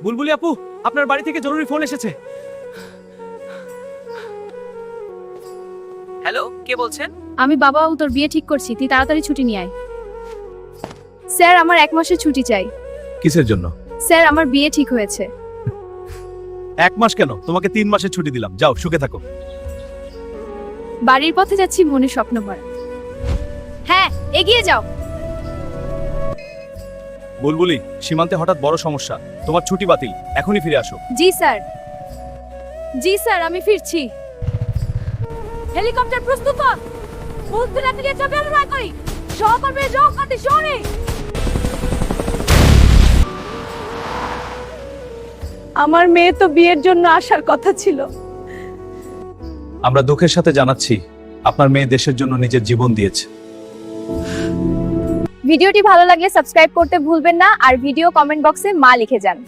বুলবুলি আপু, আপনার বাড়ি থেকে জরুরি ফোন এসেছে। হ্যালো, কে বলছেন? আমি বাবা ও তোর বিয়ে ঠিক করছি, তুই তাড়াতাড়ি ছুটি নিয়ে আয়। স্যার, আমার 1 মাসের ছুটি চাই। কিসের জন্য? স্যার, আমার বিয়ে ঠিক হয়েছে। 1 মাস কেন, তোমাকে 3 মাসের ছুটি দিলাম, যাও সুখে থাকো। বাড়ির পথে যাচ্ছি মনে স্বপ্ন ভরা। হ্যাঁ, এগিয়ে যাও। বুলবুলি, সীমান্তে হঠাৎ বড় সমস্যা, তোমার ছুটি বাতিল, এখনই ফিরে আসো। জি স্যার। জি স্যার, আমি ফিরছি। হেলিকপ্টার প্রস্তুত কর। বুলবুলি থেকে চাপে লড়াই করি। সহকর্মী রক্ষাতে শোনে। আমার মেয়ে তো বিয়ের জন্য আসার কথা ছিল। আমরা দুঃখের সাথে জানাচ্ছি, আপনার মেয়ে দেশের জন্য নিজের জীবন দিয়েছে। ভিডিওটি ভালো লাগলে সাবস্ক্রাইব করতে ভুলবেন না আর ভিডিও কমেন্ট বক্সে মা লিখে যান।